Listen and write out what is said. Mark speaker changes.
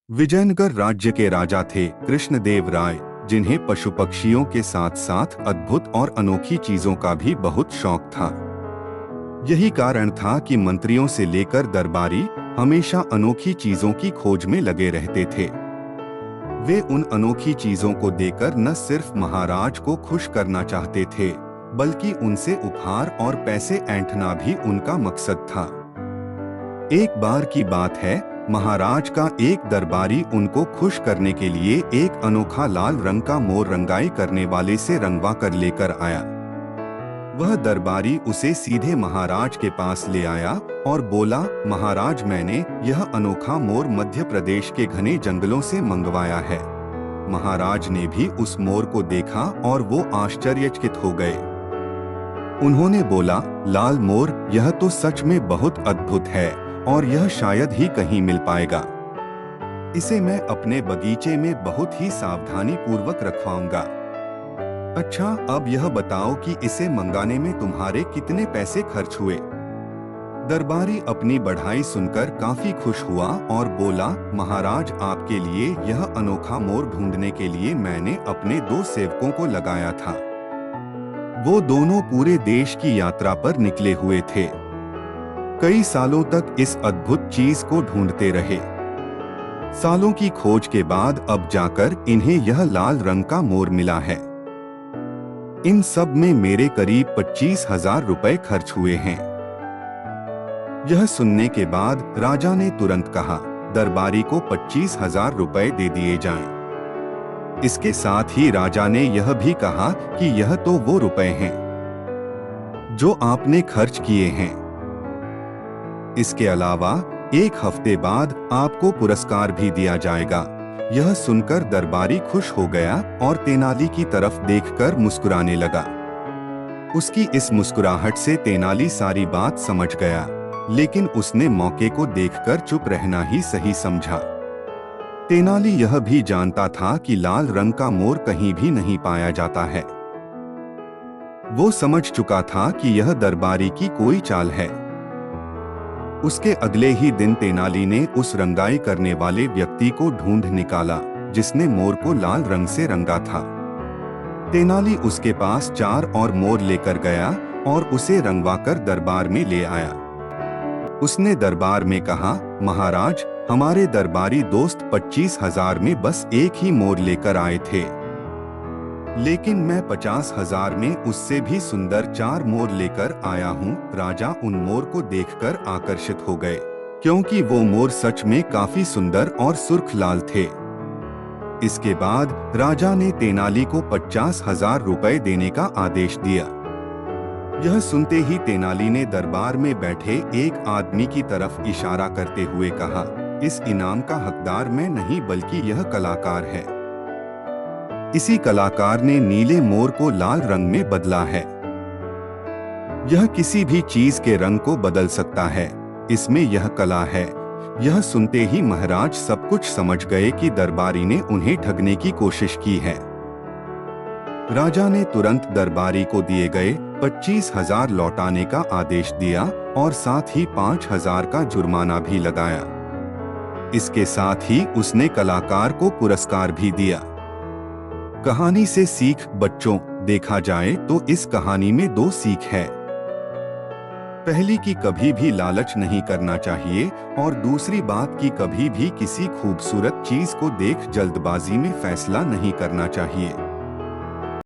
Speaker 1: विजयनगर राज्य के राजा थे कृष्णदेव राय, जिन्हें पशु पक्षियों के साथ साथ अद्भुत और अनोखी चीजों का भी बहुत शौक था। यही कारण था कि मंत्रियों से लेकर दरबारी हमेशा अनोखी चीजों की खोज में लगे रहते थे। वे उन अनोखी चीजों को देकर न सिर्फ महाराज को खुश करना चाहते थे, बल्कि उनसे उपहार और पैसे ऐंठना भी उनका मकसद था। एक बार की बात है, महाराज का एक दरबारी उनको खुश करने के लिए एक अनोखा लाल रंग का मोर रंगाई करने वाले से रंगवा कर लेकर आया। वह दरबारी उसे सीधे महाराज के पास ले आया और बोला, महाराज, मैंने यह अनोखा मोर मध्य प्रदेश के घने जंगलों से मंगवाया है। महाराज ने भी उस मोर को देखा और वो आश्चर्यचकित हो गए। उन्होंने बोला, लाल मोर, यह तो सच में बहुत अद्भुत है और यह शायद ही कहीं मिल पाएगा। इसे मैं अपने बगीचे में बहुत ही सावधानी पूर्वक रखवाऊंगा। अच्छा, अब यह बताओ कि इसे मंगाने में तुम्हारे कितने पैसे खर्च हुए? दरबारी अपनी बढ़ाई सुनकर काफी खुश हुआ और बोला, महाराज, आपके लिए यह अनोखा मोर ढूंढने के लिए मैंने अपने 2 सेवकों को लगाया था। वो दोनों पूरे देश की यात्रा पर निकले हुए थे। कई सालों तक इस अद्भुत चीज को ढूंढते रहे। सालों की खोज के बाद अब जाकर इन्हें यह लाल रंग का मोर मिला है। इन सब में मेरे करीब 25,000 रुपए खर्च हुए हैं। यह सुनने के बाद राजा ने तुरंत कहा, दरबारी को 25,000 रुपए दे दिए जाएं। इसके साथ ही राजा ने यह भी कहा कि यह तो वो रुपए हैं जो आपने खर्च किए हैं। इसके अलावा 1 हफ्ते बाद आपको पुरस्कार भी दिया जाएगा। यह सुनकर दरबारी खुश हो गया और तेनाली की तरफ देखकर मुस्कुराने लगा। उसकी इस मुस्कुराहट से तेनाली सारी बात समझ गया, लेकिन उसने मौके को देखकर चुप रहना ही सही समझा। तेनाली यह भी जानता था कि लाल रंग का मोर कहीं भी नहीं पाया जाता है। वो समझ चुका था कि यह दरबारी की कोई चाल है। उसके अगले ही दिन तेनाली ने उस रंगाई करने वाले व्यक्ति को ढूंढ निकाला जिसने मोर को लाल रंग से रंगा था। तेनाली उसके पास 4 और मोर लेकर गया और उसे रंगवाकर दरबार में ले आया। उसने दरबार में कहा, महाराज, हमारे दरबारी दोस्त 25,000 में बस एक ही मोर लेकर आए थे, लेकिन मैं 50,000 में उससे भी सुंदर 4 मोर लेकर आया हूँ। राजा उन मोर को देखकर आकर्षित हो गए, क्योंकि वो मोर सच में काफी सुंदर और सुर्ख लाल थे। इसके बाद राजा ने तेनाली को 50,000 रुपए देने का आदेश दिया। यह सुनते ही तेनाली ने दरबार में बैठे एक आदमी की तरफ इशारा करते हुए कहा, इस इनाम का हकदार मैं नहीं बल्कि यह कलाकार है। इसी कलाकार ने नीले मोर को लाल रंग में बदला है। यह किसी भी चीज के रंग को बदल सकता है, इसमें यह कला है। यह सुनते ही महाराज सब कुछ समझ गए कि दरबारी ने उन्हें ठगने की कोशिश की है। राजा ने तुरंत दरबारी को दिए गए 25,000 लौटाने का आदेश दिया और साथ ही 5,000 का जुर्माना भी लगाया। इसके साथ ही उसने कलाकार को पुरस्कार भी दिया। कहानी से सीख, बच्चों, देखा जाए तो इस कहानी में 2 सीख है। पहली कि कभी भी लालच नहीं करना चाहिए और दूसरी बात कि कभी भी किसी खूबसूरत चीज को देख जल्दबाजी में फैसला नहीं करना चाहिए।